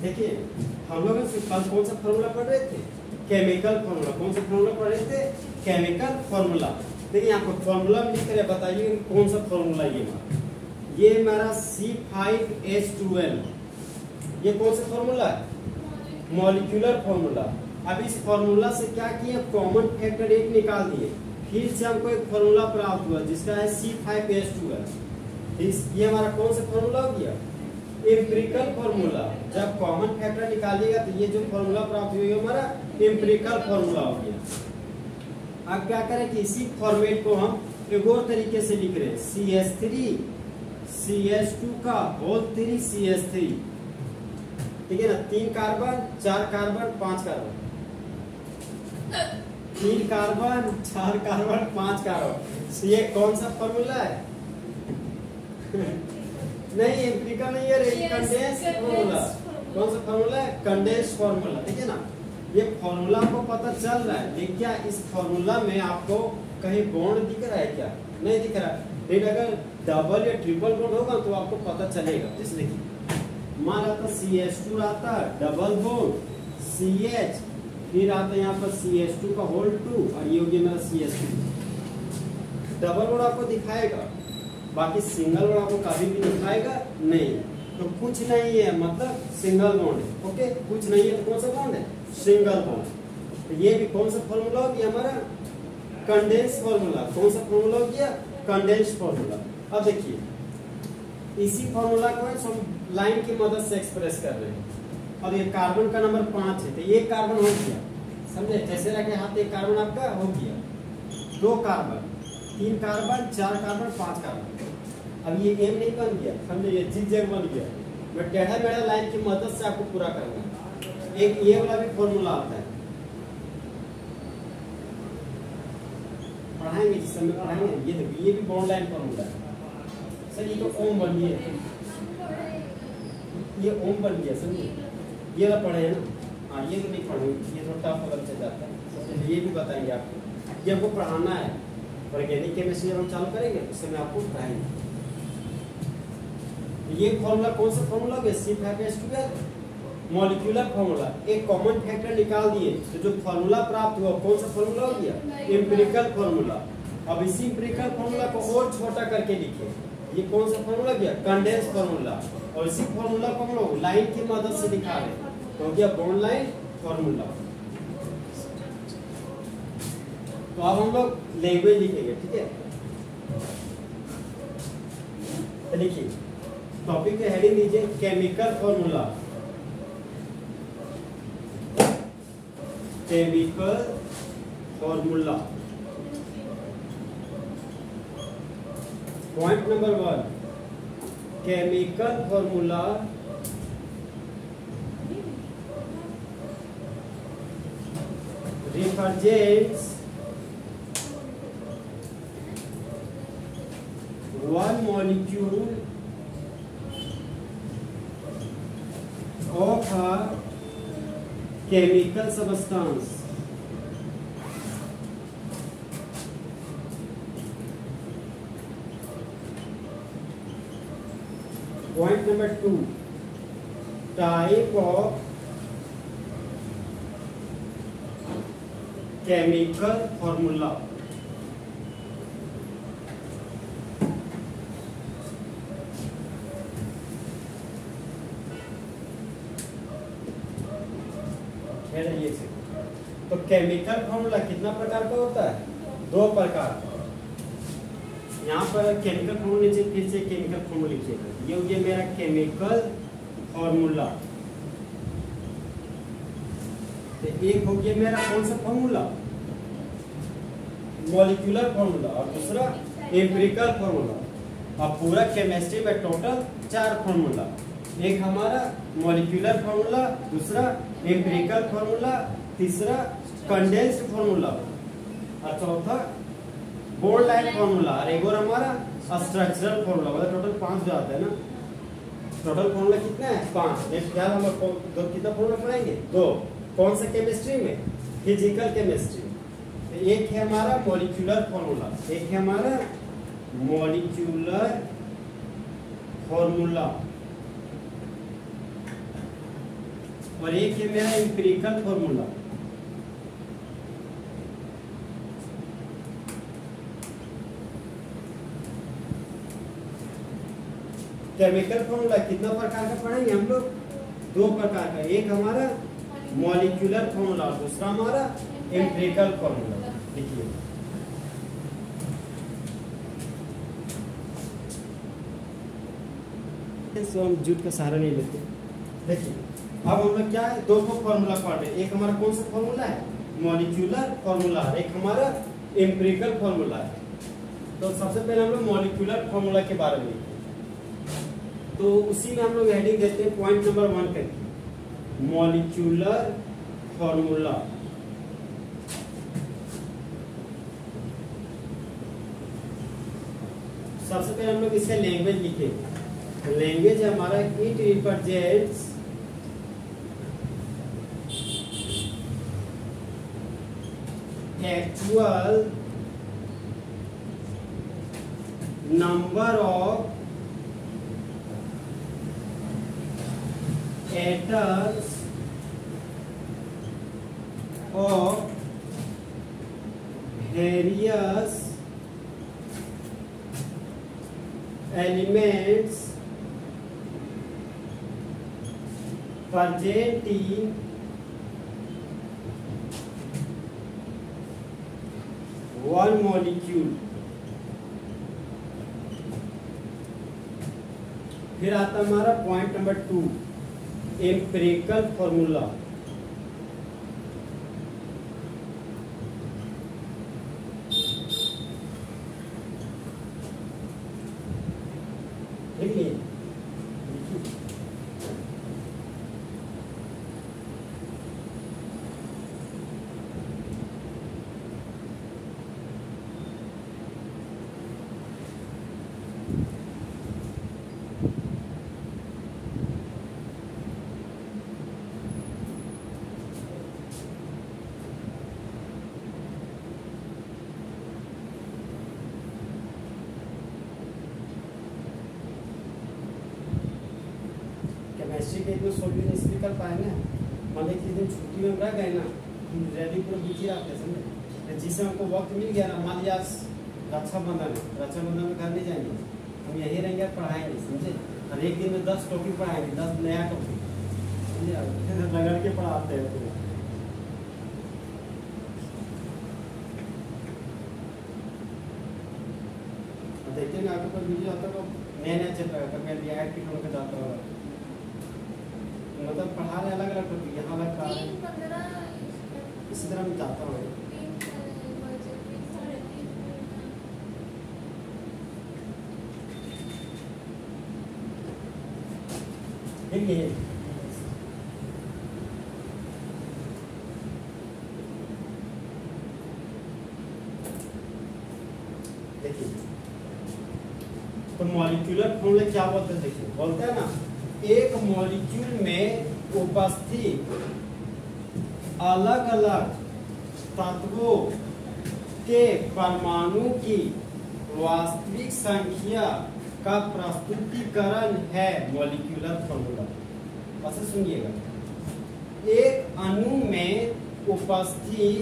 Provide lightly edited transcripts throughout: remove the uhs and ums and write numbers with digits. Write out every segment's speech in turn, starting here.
देखिए हम लोग कल कौन सा फॉर्मूला पढ़ रहे थे, केमिकल फॉर्मूला। कौन सा फॉर्मूला पढ़ रहे थे, केमिकल फॉर्मूला। देखिए यहाँ पर फॉर्मूला में लिख कर बताइए कौन सा फॉर्मूला ये हमारा C5H12, ये कौन सा फॉर्मूला है, मॉलिक्यूलर फॉर्मूला। अब इस फॉर्मूला से क्या किए, कॉमन फैक्टर एक निकाल दिए, फिर से हमको एक फॉर्मूला प्राप्त हुआ जिसका है C5H12। ये हमारा कौन सा फॉर्मूला हो गया, एम्पिरिकल फॉर्मूला। जब कॉमन फैक्टर निकालिएगा तो ये जो फॉर्मूला प्राप्त हुआ हमारा एम्पिरिकल फॉर्मूला हो गया। अब क्या करें कि इसी फॉर्मेट को हम एक और तरीके से लिख रहे हैं, CH3 CH2 का होल 3 CH3, ठीक है ना। 3 carbon 4 carbon 5 carbon, 3 carbon 4 carbon 5 carbon. ये कौन सा फॉर्मूला है नहीं एम्पिरिकल नहीं है, कंडेंस फॉर्मूला। कौन सा फॉर्मूला है, कंडेंस फॉर्मूला, ठीक है ना। ये फॉर्मूला आपको पता चल रहा है, लेकिन क्या इस फॉर्मूला में आपको कहीं बॉन्ड दिख रहा है क्या, नहीं दिख रहा है। लेकिन अगर डबल या ट्रिपल बॉन्ड होगा तो आपको पता चलेगा। जैसे देखिए मान आता CH2 आता है डबल बॉन्ड CH, फिर आता है यहाँ पर CH2 का होल 2 और ये हो गया मेरा CH2। डबल बॉन्ड आपको दिखाएगा, बाकी सिंगल बॉन्ड आपको कभी भी दिखाएगा नहीं। तो कुछ नहीं है मतलब सिंगल बॉन्ड है, ओके। कुछ नहीं है तो कौन सा बॉन्ड है, सिंगल बॉन्ड। तो ये भी कौन सा फॉर्मूला हो गया हमारा, कंडेंस फॉर्मूला। कौन सा फॉर्मूला हो गया, कंडेंस फॉर्मूला। अब देखिए इसी फॉर्मूला को हम लाइन की मदद से एक्सप्रेस कर रहे हैं। अब ये कार्बन का नंबर 5 है तो एक कार्बन हो गया, समझे। जैसे रखे हाथ एक कार्बन आपका हो गया, 2 कार्बन 3 कार्बन 4 कार्बन 5 कार्बन। अब ये एम नहीं बन गया, समझे, ये जिगजैग बन गया। मैं टेढ़ा मेढ़ा लाइन की मदद से आपको पूरा करना। एक ये वाला भी फॉर्मूला आता है, पढ़ाएंगे जिस समय पढ़ाएंगे। ये देखिए ये भी बॉन्ड लाइन फॉर्मूला है सर, ये तो ओम बन गया, ये ओम बन गया, समझे। ये वाला पढ़े है ना, हाँ ये तो नहीं पढ़ेंगे, ये थोड़ा टफ अगर चल जाता है। ये भी बताएंगे आपको, ये हमको पढ़ाना है। ऑर्गेनिक केमिस्ट्री जब हम चालू करेंगे उस समय आपको पढ़ाएंगे। ये फॉर्मूला कौन सा फॉर्मूला है, C5H12 मॉलिक्यूलर फॉर्मूला। एक कॉमन फैक्टर निकाल दिए तो जो फॉर्मूला प्राप्त हुआ कौन सा फॉर्मूला हो गया, एम्पिरिकल फॉर्मूला। अब इसी एम्पिरिकल फॉर्मूला को और छोटा करके लिखे, ये कौन सा फॉर्मूला गया, कंडेंस फॉर्मूला। और इसी फॉर्मूला को हम लोग लाइन की मदद से दिखा रहे तो हो गया बॉन्ड लाइन फॉर्मूला। तो अब हम लोग लैंग्वेज लिखेंगे, ठीक है। तो लिखिए टॉपिक के हेडिंग दीजिए chemical formula. Chemical formula. Point number 1, chemical formula represents one molecule of a chemical substance. Point number 2, type of chemical formula. तो केमिकल फॉर्मूला कितना प्रकार का होता है, 2 प्रकार का। यहाँ पर केमिकल फॉर्मूला नीचे फिर से केमिकल फॉर्मूला लिखिएगा। ये हो गया मेरा केमिकल फॉर्मूला। तो एक हो गया मेरा कौन सा फॉर्मूला, मॉलिक्यूलर फॉर्मूला, और दूसरा एम्पिरिकल फॉर्मूला। अब पूरा केमिस्ट्री में टोटल 4 फॉर्मूला, एक हमारा मॉलिक्यूलर फॉर्मूला, दूसरा एम्पिरिकल फॉर्मूला, तीसरा कंडेंस्ड फॉर्मूला और चौथा बॉन्ड लाइन फॉर्मूला और एक और हमारा स्ट्रक्चरल फॉर्मूला। मतलब टोटल 5 जो आता है ना। टोटल फॉर्मूला कितना है, 5। एक ख्याल हम कितना फॉर्मूला पढ़ाएंगे, 2। कौन सा केमिस्ट्री में, फिजिकल केमिस्ट्री। एक है हमारा मॉलिक्यूलर फॉर्मूला, एक है हमारा मॉलिक्यूलर फॉर्मूला। और एक है मेरा एम्पिरिकल फॉर्मूला। केमिकल फॉर्मूला कितना प्रकार का पढ़ेंगे हम लोग? 2 प्रकार का, एक हमारा मॉलिक्यूलर फॉर्मूला और दूसरा हमारा एम्पिरिकल फॉर्मूला। देखिए तो हम जूट का सहारा नहीं लेते। देखिए अब हम लोग क्या है, 2 फॉर्मूला पढ़ रहे हैं। एक हमारा कौन सा फॉर्मूला है? Molecular formula. एक हमारा एम्पिरिकल फॉर्मूला है। तो सबसे पहले हम लोग मॉलिक्यूलर फॉर्मूला के बारे में, तो उसी में हम लोग हेडिंग देते हैं पॉइंट नंबर 1 करके, मॉलिक्यूलर फॉर्मूला। सबसे पहले हम लोग इसका लैंग्वेज लिखे। लैंग्वेज हमारा it represents actual number of atoms of various elements present in one molecule। फिर आता हमारा पॉइंट नंबर 2, एम्पिरिकल फॉर्मूला। देखिए केमिस्ट्री के इतने सॉल्यूशन इसलिए कर पाए ना, मान लीजिए किसी दिन छुट्टी में रह गए ना, रेडी पूरा बिजी रहते समझे, जिससे हमको वक्त मिल गया ना, मान लीजिए आज रक्षाबंधन है, रक्षाबंधन में घर नहीं जाएंगे, हम यही रहेंगे और पढ़ाएंगे समझे। और एक दिन में 10 टॉपिक पढ़ाएंगे, 10 नया टॉपिक समझे, रगड़ के पढ़ाते हैं पूरा। देखते ना आपको वीडियो आता तो नया नया चल रहा है, कभी रिएक्ट की थोड़ा जाता होगा, मतलब पढ़ा रहे अलग अलग टॉपिक, यहाँ अलग पढ़ा रहे, इसी तरह मैं जाता हूँ। देखिए तो मॉलिक्यूलर फॉर्मूला क्या बोलते हैं? देखिए बोलते हैं ना, एक मॉलिक्यूल में उपस्थित अलग अलग तत्वों के परमाणु की वास्तविक संख्या का प्रस्तुतिकरण है मॉलिक्यूलर फॉर्मूला। ऐसे सुनिएगा, एक अणु में उपस्थित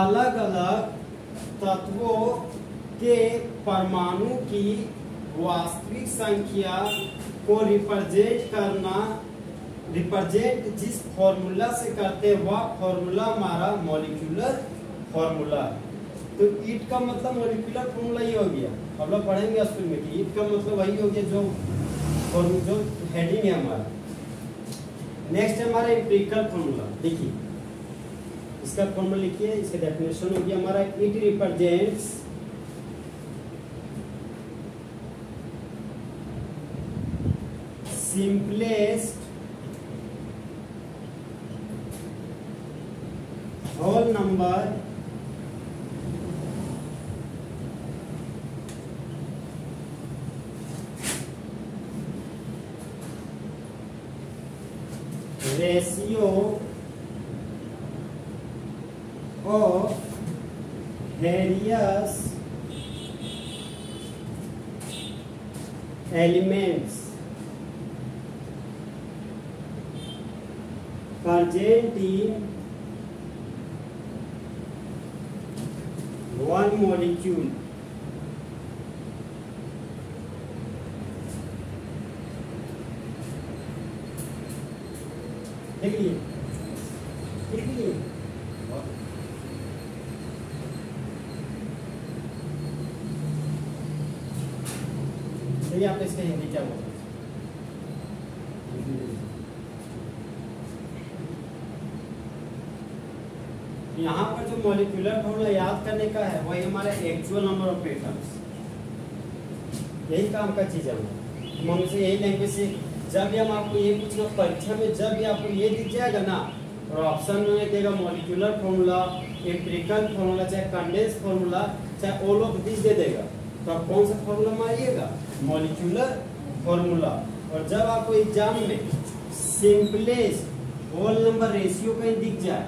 अलग अलग तत्वों के परमाणु की वास्तविक संख्या को रिप्रेजेंट जिस फॉर्मूला से करते हैं वह फॉर्मूला हमारा मॉलिक्यूलर फॉर्मूला है। तो ईट का मतलब मॉलिक्यूलर फॉर्मूला ही हो गया। अब लोग पढ़ेंगे स्कूल में कि ईट का मतलब वही हो गया जो हेडिंग है हमारा। नेक्स्ट है हमारा एम्पिरिकल फॉर्मूला। देखिए इसका फॉर्मूला लिखिए, इसका डेफिनेशन हो गया हमारा, it represents simplest whole number ratio of various elements present in one molecule देख लिए देखिए आप इसका हिंदी क्या बोलते हैं। यहाँ पर जो मॉलिक्यूलर फॉर्मूला याद करने का है वही हमारा एक्चुअल नंबर ऑफ एटम्स, यही काम का चीज है। हम हमसे यही लैंग्वेज से जब भी हम आपको ये पूछना परीक्षा में, जब भी आपको ये दिख जाएगा ना और ऑप्शन में देगा मॉलिक्यूलर फॉर्मूला, एम्पिरिकल फॉर्मूला, चाहे कंडेंस फॉर्मूला, चाहे ऑल ऑफ दिस दे देगा, तो आप कौन सा फॉर्मूला मारिएगा? Molecular formula. और जब आपको एग्जाम में सिंपलेस्ट होल नंबर रेशियो कहीं दिख जाए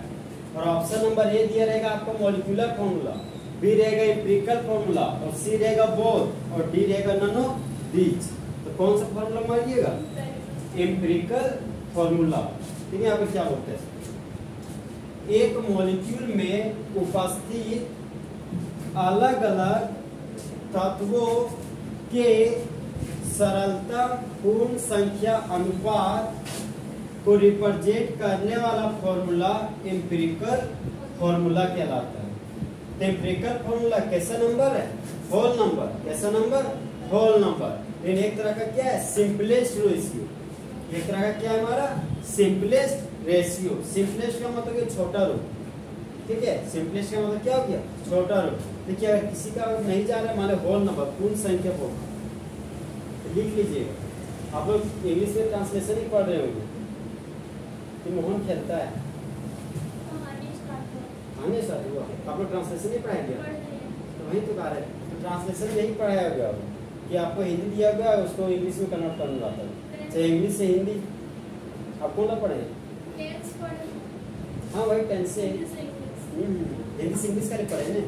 और ऑप्शन नंबर ए दिया रहेगा आपको मॉलिक्यूलर फॉर्मूला, बी रहेगा एम्पिरिकल फॉर्मूला और सी रहेगा बोथ और डी रहेगा नन ऑफ दीज, तो कौन सा फॉर्मूला मारिएगा? Empirical formula. ठीक है, यहाँ पे क्या बोलते हैं? एक मॉलिक्यूल में उपस्थित अलग अलग तत्वों के सरलता पूर्ण संख्या अनुपात को रिप्रेजेंट करने वाला फॉर्मूला एम्पिरिकल फॉर्मूला कहलाता है। एम्पिरिकल फॉर्मूला कैसा नंबर है? Whole number. कैसा नंबर? Whole number. लेकिन एक तरह का क्या है? Simplest ratio. एक तरह का क्या है हमारा? Simplest ratio. सिंपलेस्ट का मतलब है छोटा रूप। ठीक है, सिंपलेस्ट का मतलब क्या हो गया? छोटा रूप। देखिए अगर किसी का नहीं जा रहा है माने होल नंबर, पूर्ण संख्या को लिख लीजिएगा। आप लोग इंग्लिश में ट्रांसलेशन ही पढ़ रहे होंगे कि मोहन खेलता है, आने साथ हुआ आप लोग ट्रांसलेशन नहीं पढ़ाया गया, तो वही तो कह रहे हैं। तो ट्रांसलेशन यही पढ़ाया गया कि आपको हिंदी दिया गया है उसको इंग्लिश में कन्वर्ट करना आता है, चाहे इंग्लिश से हिंदी। आप कौन सा पढ़े? हाँ वही टेंस से हिंदी से इंग्लिश का पढ़े ना,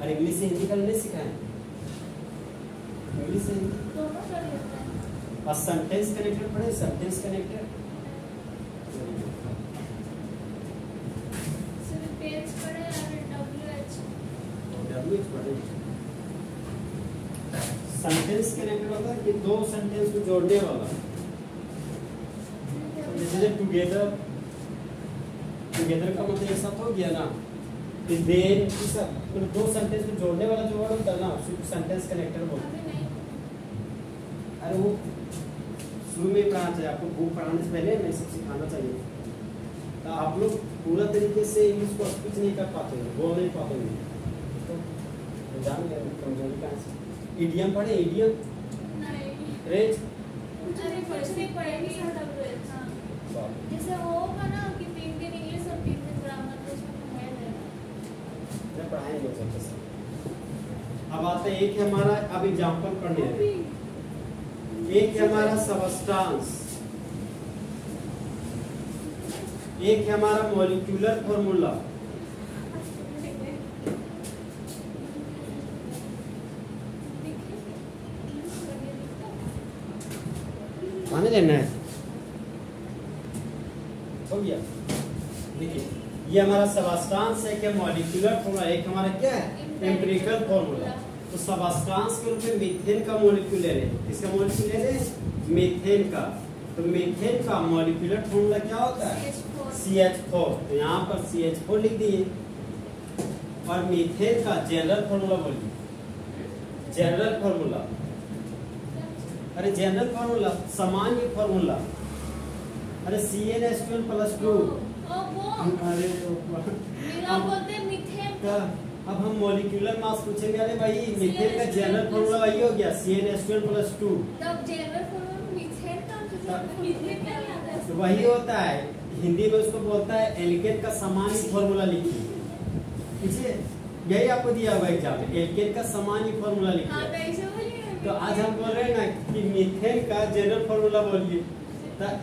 और इंग्लिश से हिंदी का नहीं सिखाए। इंग्लिश से और सेंटेंस कनेक्टेड पढ़े, सेंटेंस कनेक्टेड सेंटेंस कनेक्टेड होता है कि दो सेंटेंस को जोड़ने वाला, जैसे टुगेदर। टुगेदर का मतलब एक साथ हो गया ना, देन मतलब दो सेंटेंस को जोड़ने वाला जो वर्ड होता है ना उसको सेंटेंस कनेक्टेड बोलते हैं। अरे वो शुरू में पढ़ाना चाहिए आपको, बुक पढ़ाने से पहले मैं सब सिखाना चाहिए। तो आप लोग पूरा तरीके से इंग्लिश को स्पीच नहीं कर पाते, बोल नहीं पाते, तो जान गए कमजोरी कहाँ से। इडियम पढ़े? इडियम रेज जैसे होगा ना कि 3 दिन इंग्लिश और 3 दिन ग्रामर, तो उसमें पढ़ाएंगे सबसे सब। अब आते हैं एक है हमारा, अब एग्जांपल पढ़ने हैं। एक है हमारा सबस्टांस, एक है हमारा मॉलिक्यूलर फॉर्मूला। आने देना है, हो गया। देखिए ये हमारा सबस्टांस है, क्या मॉलिक्यूलर फॉर्मूला, एक हमारा क्या है? Empirical formula. तो सबस्टांस के रूप में मीथेन का मॉलिक्यूल ले रहे हैं। किसका मॉलिक्यूल ले रहे हैं? मीथेन का। तो मीथेन का मॉलिक्यूलर फॉर्मूला क्या होता है? CH4। तो यहाँ पर CH4 लिख दिए। और मीथेन का जनरल फॉर्मूला बोलिए, जनरल फॉर्मूला। अरे जनरल फॉर्मूला, सामान्य फॉर्मूला। अरे CnH2+2। अरे बोलते हैं मीथेन। अब हम मॉलिक्यूलर मास पूछेंगे। अरे भाई मीथेन का जनरल फॉर्मूला वही हो गया CnH2+2। तब जनरल फॉर्मूला मीथेन का मीथेन क्या आता है? वही होता है, हिंदी में उसको बोलता है एल्केन का सामान्य फॉर्मूला लिखिए। ठीक है, यही आपको दिया हुआ एग्जाम में, एल्केन का सामान्य फॉर्मूला लिखिए। तो आज हम बोल रहे हैं ना कि मीथेन का जनरल फॉर्मूला बोलिए।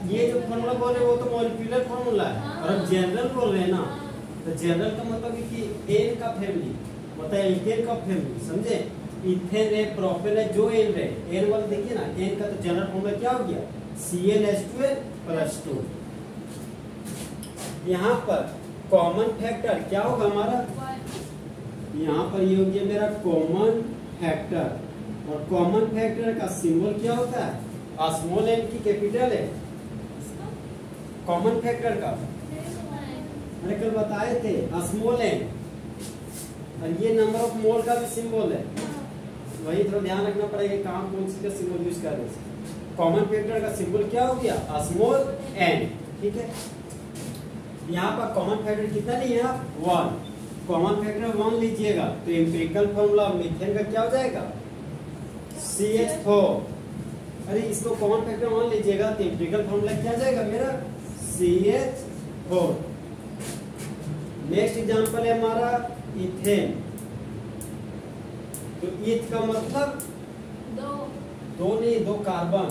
ये जो फॉर्मूला बोल रहे हैं वो तो मॉलिक्यूलर फॉर्मूला है, और अब जनरल बोल रहे हैं ना, तो जनरल का मतलब है कि एन का फैमिली, मतलब एल्केन का फैमिली, समझे? इथेन है, प्रोपेन है, जो एन रहे, एन वाला देखिए ना, एन का तो जनरल फॉर्मूला क्या हो गया? CnH2+2। यहाँ पर कॉमन फैक्टर क्या होगा हमारा, यहाँ पर ये हो गया मेरा कॉमन फैक्टर, और कॉमन फैक्टर का सिंबल क्या होता है, स्मॉल एन की कैपिटल है कॉमन फैक्टर का, मैंने कल बताए थे स्मॉल एन, और ये नंबर ऑफ मोल का भी सिंबल है, वही थोड़ा ध्यान रखना पड़ेगा कहाँ कौन सी का सिंबल यूज कर रहे हैं। कॉमन फैक्टर का सिंबल क्या हो गया, स्मॉल एन, ठीक है। यहाँ पर कॉमन फैक्टर कितना नहीं है, 1, कॉमन फैक्टर 1 लीजिएगा तो एम्पिरिकल फॉर्मूला मीथेन का क्या हो जाएगा, CH4। अरे इसको कॉमन फैक्टर 1 लीजिएगा तो एम्पिरिकल फॉर्मूला क्या आ जाएगा मेरा, CH4। नेक्स्ट एग्जांपल है हमारा इथेन, तो ईथ का मतलब दो नहीं, 2 कार्बन,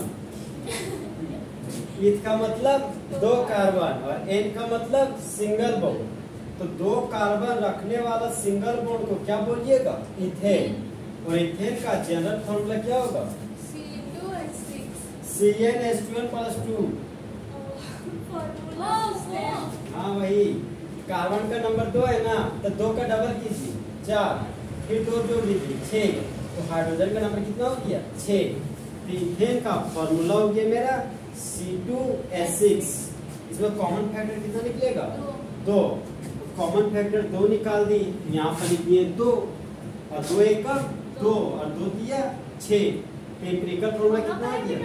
ईथ का मतलब 2 कार्बन, और एन का मतलब सिंगल बॉन्ड, तो 2 कार्बन रखने वाला सिंगल बॉन्ड को क्या बोलिएगा, इथेन, और इथेन का जनरल फॉर्मूला क्या होगा, CnH2n+2। हाँ वही, कार्बन का नंबर 2 है ना, तो 2 का डबल कीजिए 4, फिर 2 जोड़ लीजिए 6, तो हाइड्रोजन का नंबर कितना हो गया 6। तो इथेन का फॉर्मूला हो गया मेरा C2H6। इसमें कॉमन फैक्टर कितना निकलेगा, 2, कॉमन फैक्टर 2 निकाल दी, यहाँ पर लिखिए 2, और 2 1 2, और 2 दिया 6। एम्पिरिकल फॉर्मूला कितना आ गया,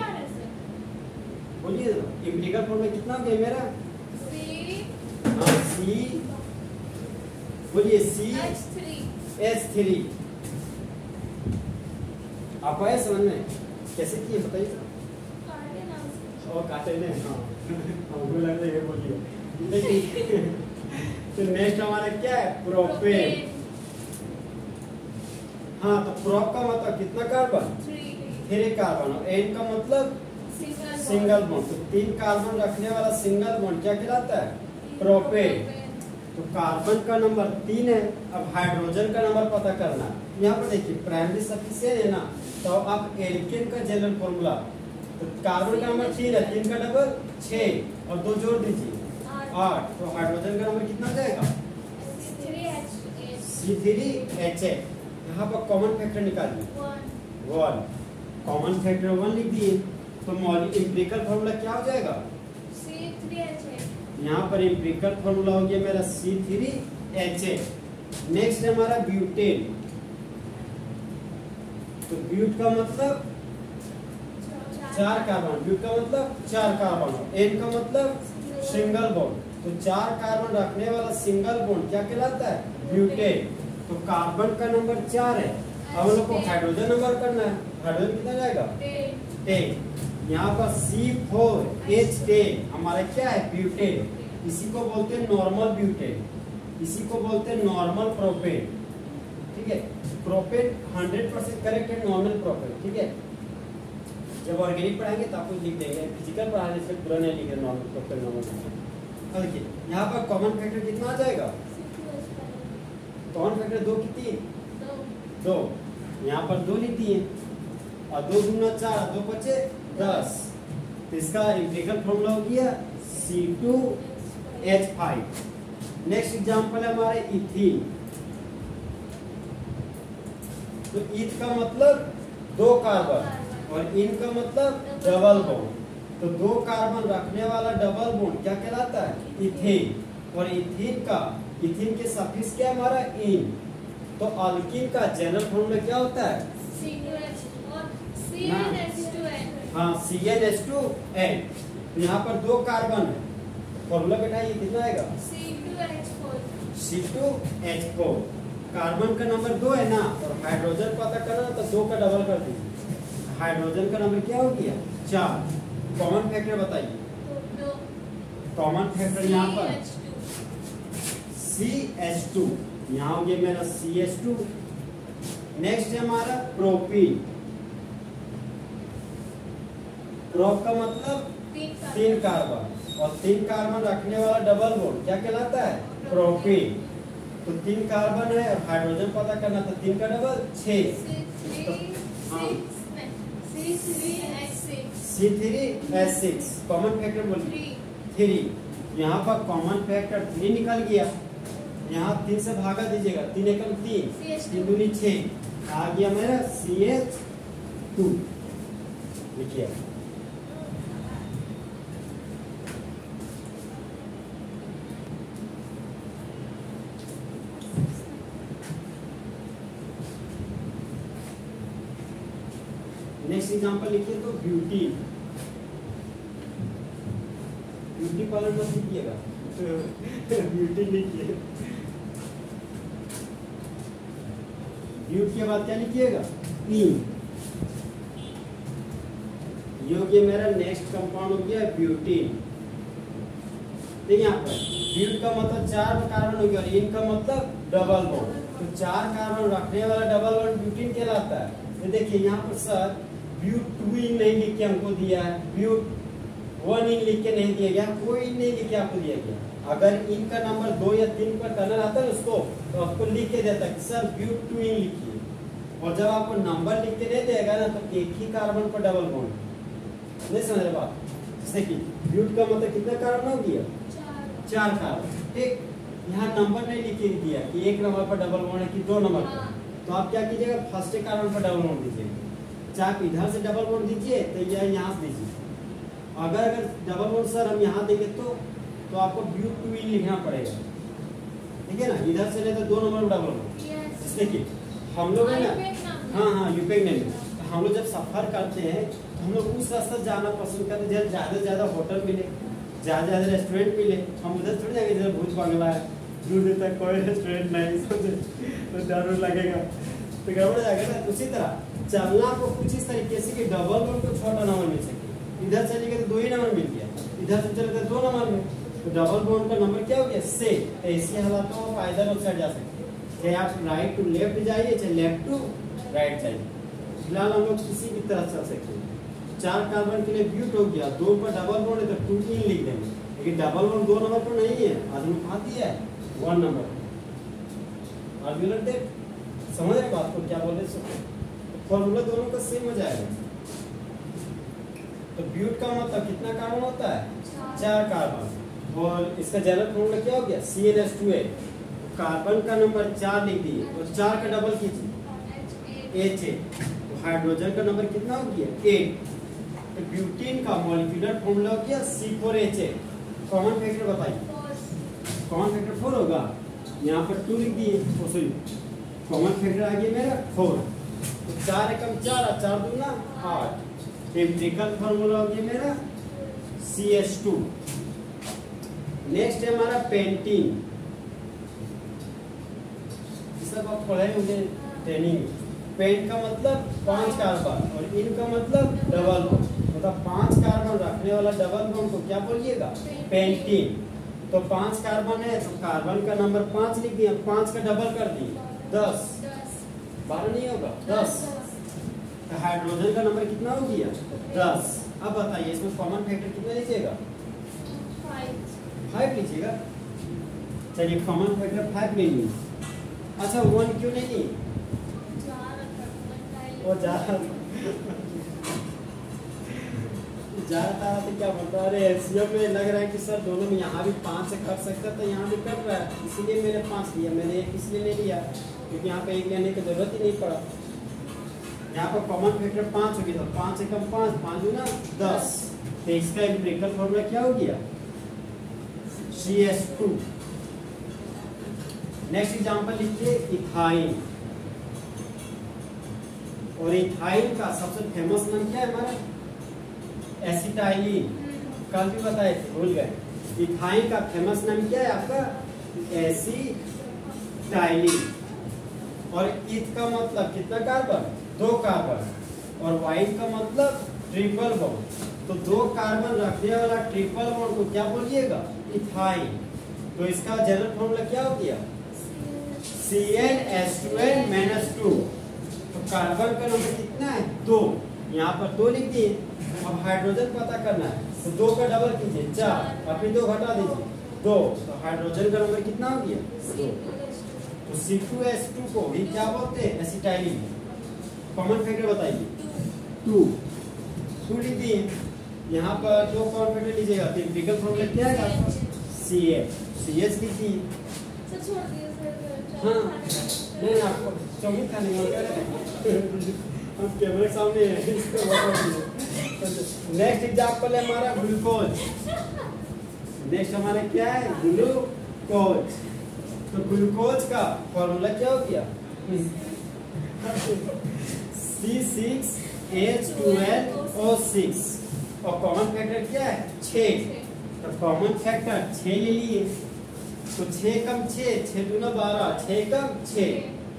बोलिए एम्पिरिकल फॉर्मूला कितना हो गया मेरा, C, बोलिए CH3। आपको आया समझ में, कैसे किए बताइए, और काटे ने, हाँ हमको लग रहा है, बोलिए। तो नेक्स्ट हमारा क्या है, प्रोपेन। हाँ तो प्रोप का मतलब कितना कार्बन, 3 कार्बन, और एन का मतलब सिंगल बॉन्ड, तो 3 कार्बन रखने वाला सिंगल बॉन्ड क्या कहलाता है, प्रोपेन। तो कार्बन का नंबर 3 है, अब हाइड्रोजन का नंबर पता करना है। यहाँ पर देखिए प्राइमरी सफिशिएंट है ना, तो आप एल्केन का जनरल फॉर्मूला, तो कार्बन का नंबर 3 है, 3 का डबल 6, और 2 जोड़ दीजिए 8, तो हाइड्रोजन का नंबर कितना जाएगा, C3H8। यहाँ पर कॉमन फैक्टर निकालिए 1, कॉमन फैक्टर 1 लिख दिए, तो एम्पिरिकल फॉर्मूला क्या हो जाएगा, यहाँ पर एम्पिरिकल फॉर्मूला हो गया मेरा C3H8। नेक्स्ट है हमारा ब्यूटेन, तो ब्यूट का मतलब 4 कार्बन, ब्यूट का मतलब 4 कार्बन, एन का मतलब सिंगल बॉन्ड, तो 4 कार्बन रखने वाला सिंगल बॉन्ड क्या कहलाता है, ब्यूटेन। तो कार्बन का नंबर 4 है, अब हम लोग को हाइड्रोजन नंबर करना है, हाइड्रोजन कितना जाएगा 10। यहाँ पर C4H10 हमारा क्या है, ब्यूटेन, इसी को बोलते हैं नॉर्मल ब्यूटेन, इसी को बोलते हैं नॉर्मल प्रोपेन, ठीक है। प्रोपेन 100% करेक्ट है, नॉर्मल प्रोपेन, ठीक है। जब ऑर्गेनिक पढ़ाएंगे तो आपको लिख देंगे, फिजिकल पढ़ाने से पूरा नहीं लिखे नॉर्मल प्रोपेन नॉर्मल। अब देखिए यहाँ पर कॉमन फैक्टर कितना आ जाएगा, कॉमन फैक्टर 2 की 2, यहाँ पर 2 लिख दिए, और 2 दूना 4, 2 बचे 10, तो इसका एम्पिरिकल फॉर्मूला हो गया C2H5। नेक्स्ट एग्जांपल है हमारे इथीन, तो ईथ का मतलब 2 कार्बन, और इन का मतलब डबल बॉन्ड, तो 2 कार्बन रखने वाला डबल बॉन्ड क्या कहलाता है, इथेन, और इथीन के सफिक्स क्या है हमारा, इन। तो अल्कीन का जनरल फॉर्मूला क्या होता है, हाँ CnH2n। तो यहाँ पर 2 कार्बन है, फॉर्मूला बैठाइए कितना आएगा, C2H4। कार्बन का नंबर 2 है ना, और हाइड्रोजन पता करना तो 2 का डबल कर दीजिए, हाइड्रोजन का नंबर क्या हो गया 4। कॉमन फैक्टर बताइए, कॉमन फैक्टर यहाँ पर CH2, यहाँ हो गया मेरा CH2। नेक्स्ट है हमारा प्रोपीन, प्रोप का मतलब 3 कार्बन, और 3 कार्बन रखने वाला डबल बॉन्ड क्या कहलाता है, प्रोपीन। तो 3 कार्बन है, और हाइड्रोजन पता करना, तो 3 का डबल 6, C3H6। कॉमन फैक्टर बोलिए 3, यहाँ पर कॉमन फैक्टर 3 निकल गया, यहाँ 3 से भागा दीजिएगा, 3 एकम 3, 3 दूनी 6, आ गया मेरा CH2। लिखिए नेक्स्ट एग्जांपल लिखिए तो ब्यूटी, ब्यूटी पार्लर मत लिखिएगा ब्यूटी लिखिए। ब्यूटी के बाद क्या लिखिएगा, इन। ये हो गया मेरा नेक्स्ट कंपाउंड हो गया ब्यूटीन। देखिए यहाँ पर ब्यूट का मतलब 4 कार्बन हो गया और इन का मतलब डबल बॉन्ड, तो 4 कार्बन रखने वाला डबल बॉन्ड ब्यूटीन कहलाता है। तो देखिए यहाँ पर सर ब्यूट 2 इन नहीं लिख के हमको दिया है, ब्यूट 1 इन लिख के नहीं दिया गया, कोई इन नहीं लिख के आपको दिया गया। अगर इन का नंबर 2 या 3 पर टनर आता है उसको तो आपको लिख के देता है कि सर ब्यूट 2 इन लिखिए, और जब आपको नंबर लिख के नहीं देगा ना तो एक ही कार्बन पर डबल बॉन्ड। नहीं समझ रहे बात? जैसे कि ब्यूट का मतलब कितना कार्बन हो गया, 4 कार्बन। ठीक, यहाँ नंबर नहीं लिख के दिया कि 1 नंबर पर डबल बॉन्ड है कि 2 नंबर पर, तो आप क्या कीजिएगा, फर्स्ट कार्बन पर डबल बॉन्ड दीजिएगा। चाहे आप इधर से डबल बॉन्ड दीजिए तो यह यहाँ से दीजिए। अगर डबल बॉन्ड सर हम यहाँ देंगे तो आपको ब्यूट 2 इन लिखना पड़ेगा, ठीक है ना, इधर से नहीं तो 2 नंबर पर डबल बॉन्ड। जैसे कि हम लोग है ना, हाँ यूपेक नहीं, हम लोग जब सफर करते हैं तो हम लोग उस रास्ते जाना पसंद करते हैं ज्यादा से ज्यादा होटल मिले, ज्यादा रेस्टोरेंट मिले। हम उधर थोड़ी जाएंगे जिधर भूत बंगला है, दूर दूर तक कोई रेस्टोरेंट नहीं, तो डर लगेगा तो गड़बड़ जाएगा ना। उसी तरह चलना को कुछ इस तरीके से कि डबल बॉन्ड को छोटा नंबर मिल सके। इधर चले गए तो 2 ही नंबर मिल गया, इधर से चले गए 2 नंबर में, तो डबल बॉन्ड का नंबर क्या हो गया, 6। ऐसे हालातों में फायदा लोग चढ़ जा सकते हैं, चाहे आप राइट टू लेफ्ट जाइए चाहे लेफ्ट टू राइट जाइए। फिलहाल हम लोग किसी भी तरह चल सकते हैं। 4 कार्बन के लिए ब्यूट हो गया, 2 पर डबल बॉन्ड है तो 2 इन लिख देंगे, लेकिन डबल बॉन्ड 2 नंबर पर नहीं है, आज हम कहा दिया है 1 नंबर। आज भी लगते समझ रहे बात को क्या बोल रहे, फॉर्मूला दोनों का सेम हो जाएगा। तो ब्यूट का मतलब कितना कार्बन होता है, 4 कार्बन, और इसका जनरल फॉर्मूला क्या हो गया, CnH2a। कार्बन का नंबर 4 लिख दिए और 4 का डबल कीजिए Ha, तो हाइड्रोजन का नंबर कितना हो गया, 8। तो ब्यूटीन का मॉलिक्यूलर फॉर्मूला हो गया C4H8। कॉमन फैक्टर बताइए, कॉमन फैक्टर 4 होगा, यहाँ पर 2 लिख दिए, सॉरी कॉमन फैक्टर आ गया मेरा 4, तो 4 एकम 4 और 4 दूना 8। केमिकल फॉर्मूला हो गया मेरा CH2। नेक्स्ट है हमारा पेंटीन, सब आप पढ़े होंगे ट्रेनिंग। पेंट का मतलब 5 कार्बन और इन का मतलब डबल बॉन्ड, मतलब 5 कार्बन रखने वाला डबल बॉन्ड को क्या बोलिएगा, पेंटीन। तो 5 कार्बन है तो कार्बन का नंबर 5 लिख दिया, 5 का डबल कर दिए 10, 12 नहीं होगा 10। तो हाइड्रोजन का नंबर कितना हो गया, 10। अब बताइए इसमें कॉमन फैक्टर कितना लीजिएगा, 5 लीजिएगा। चलिए कॉमन फैक्टर 5 ले लीजिए। अच्छा 1 क्यों नहीं ली, वो ज्यादा तो क्या बोलता है, अरे एचसीएम में लग रहा है कि सर दोनों में यहाँ भी 5 से कर सकता था, यहाँ भी कर रहा है, इसीलिए मैंने 5 लिया। मैंने एक इसलिए नहीं लिया क्योंकि यहाँ पे 1 लेने की जरूरत ही नहीं पड़ा। यहाँ पर कॉमन फैक्टर 5 हो गया, तो 5 एकम 5, 5 दूना 10। तो इसका एम्पिरिकल फॉर्मूला क्या हो गया, CH2। नेक्स्ट एग्जांपल लिखिए इथाइन, और इथाइन का सबसे फेमस नाम क्या है हमारा, एसिटाइलिन। कल भी बताए थे, भूल गए। इथाइन का फेमस नाम क्या है आपका, एसिटाइलिन। और इथ का मतलब कितना कार्बन, 2 कार्बन, और वाइन का मतलब ट्रिपल बॉन्ड। तो 2 कार्बन रखने वाला ट्रिपल बॉन्ड को क्या बोलिएगा, इथाइन। तो इसका जनरल फॉर्मूला क्या हो गया, CnH2n-2। तो कार्बन का नंबर कितना है, 2, यहाँ पर 2 लिख दिए। अब हाइड्रोजन पता करना है तो 2 का डबल कीजिए 4, और फिर 2 घटा दीजिए 2, तो हाइड्रोजन का नंबर कितना हो गया, 2। तो C2H2 को भी क्या बोलते हैं, एसिटाइलिन। कॉमन फैक्टर बताइए, 2 लिख दिए। यहाँ पर 2 कॉमन फैक्टर लीजिएगा तो एम्पिरिकल फॉर्मूला क्या है, CH लिखिए। सर छोड़ दिए सर। हाँ नहीं आपको चाउमीन खाने का क्या है? हम कैमरे के सामने हैं। नेक्स्ट एग्जाम्पल है हमारा ग्लूकोज। नेक्स्ट हमारा क्या है? ग्लूकोज। तो ग्लूकोज का फॉर्मूला क्या हो गया? C6H12O6 और कॉमन फैक्टर क्या है? 6। तो कॉमन फैक्टर 6 ले लिए। तो 6 कम 6, 6 दूना 12, 6 कम 6।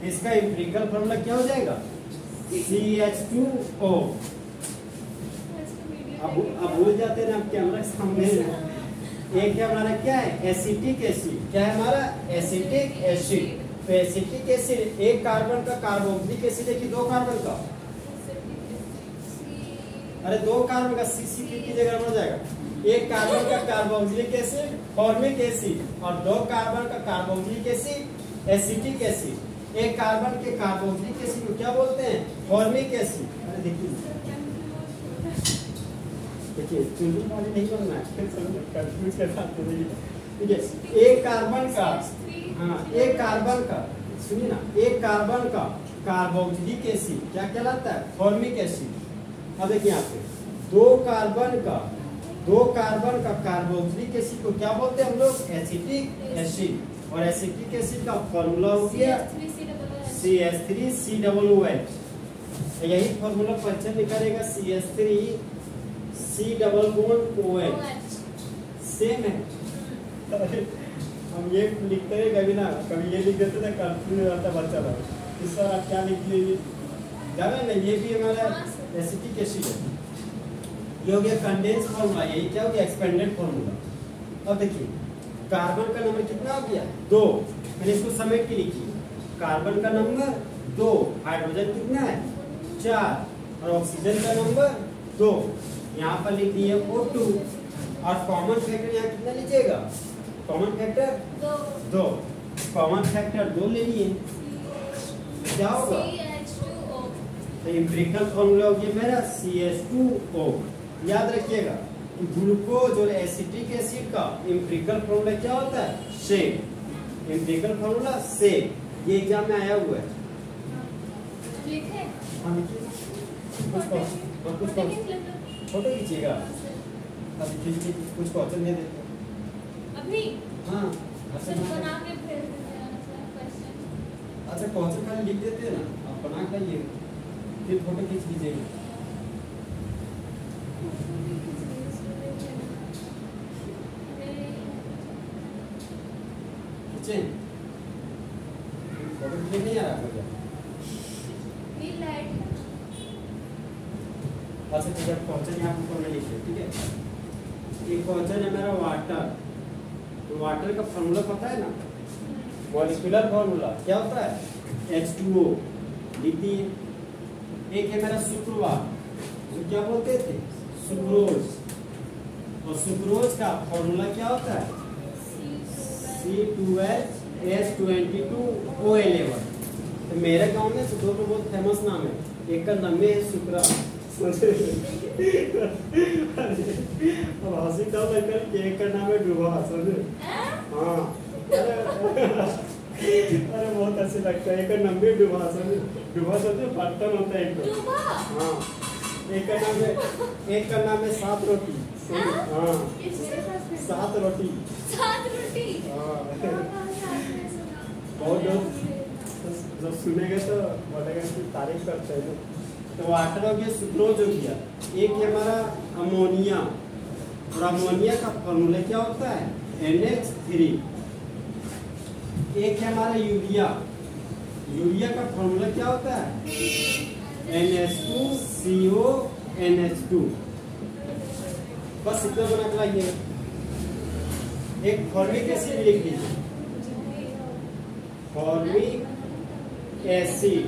इसका एम्पिरिकल फॉर्मूला क्या हो जाएगा? CH2O। अब भूल जाते हैं, अब कैमरा सामने है। एक है हमारा क्या है? Acetic acid. क्या है हमारा? Acetic acid. तो एसिटिक एसिड एक कार्बन का कार्बोक्सिलिक एसिड है कि 2 कार्बन का? अरे 2 कार्बन का CC की जगह हो जाएगा। एक कार्बन का कार्बोक्सिलिक एसिड फॉर्मिक एसिड और 2 कार्बन का कार्बोक्सिलिक एसिड एसिटिक एसिड। एक कार्बन के कार्बोक्सिलिक एसिड को क्या बोलते हैं? Formic acid. अरे देखिए चुनरी वाली नहीं बनना है, कंफ्यूज कर सकते हैं। ठीक है, एक कार्बन का, हाँ एक कार्बन का, सुनिए ना, एक कार्बन का कार्बोक्सिलिक एसिड क्या कहलाता है? Formic acid. अब देखिए यहाँ पे 2 कार्बन का कार्बोक्सिलिक एसिड को क्या बोलते हैं हम लोग? Acetic acid. और एसिटिक एसिड का फॉर्मूला हो गया CH3COOH। यही फॉर्मूला क्वेश्चन निकालेगा CH3 C double bond OH। Same है। हम ये लिखते हैं कभी ना, कभी ये लिख देते थे, कंफ्यूज हो जाता बच्चा लोग। इस बार आप क्या लिख दिए? जाना ना, ये भी हमारा एसिटिक एसिड है। ये हो गया कंडेंस फॉर्मूला। यही क्या हो गया? Expanded formula. अब देखिए कार्बन का नंबर कितना हो गया? 2। मैंने इसको समेट के लिखिए। कार्बन का नंबर 2, हाइड्रोजन कितना है? 4 और ऑक्सीजन का नंबर 2। यहाँ पर लिख दिए O2 और कॉमन फैक्टर यहाँ कितना लीजिएगा? Common factor 2। कॉमन फैक्टर 2 ले लिए। क्या होगा? तो एम्पिरिकल फॉर्मूला हो गया मेरा CH2O। याद रखिएगा ग्लूकोज और एसिटिक एसिड का एम्पिरिकल फॉर्मूला क्या होता है? सेम। Empirical formula same. ये एग्जाम में आया हुआ है। फोटो खींचिएगा। अभी खींच कुछ क्वेश्चन दे देते अभी। हाँ बना के भेज देते हैं क्वेश्चन। अच्छा क्वेश्चन खाली लिख देते हैं ना, आप बना के लाइए, फिर फोटो खींच लीजिएगा। खींचे फोटो खींच नहीं आ रहा आपको? अच्छा ठीक है, क्वेश्चन यहाँ ऊपर में लिखिए। ठीक है, एक क्वेश्चन है मेरा वाटर। तो वाटर का फॉर्मूला पता है ना? मॉलिक्यूलर फॉर्मूला क्या होता है? H2O। लिख दिए। एक है मेरा सुक्रोज, जो क्या बोलते थे? सुक्रोज। और सुक्रोज का फॉर्मूला क्या होता है? C2H22O11। तो मेरे गांव में दो तो बहुत फेमस नाम है। एक का नाम है सुक्रा। अब हंसी कब लगता है? केक का नाम है डुबा। समझे? हाँ अरे बहुत अच्छी लगता है। एक का नाम है डुबा। समझे? डुबा समझे? बर्तन होता है एक। हाँ एक का नाम है 7 रोटी। हाँ 7 रोटी। 7 रोटी। बहुत लोग जब सुनेंगे तो बोलेगा कि तारीफ करते हैं। तो वाटर हो गया, सुक्रोज हो गया। एक है हमारा अमोनिया। और अमोनिया का फॉर्मूला क्या होता है? NH3। एक है हमारा यूरिया। यूरिया का फॉर्मूला क्या होता है? NH2CO NH2। बस इतना बना के लाइए। एक फॉर्मिक एसिड लिख दीजिए। Formic acid.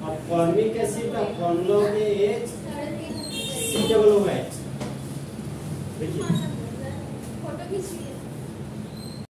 और फॉर्मिक एसिड का फॉर्मूला हो गया HCOOH। देखिए फोटो खींचिए।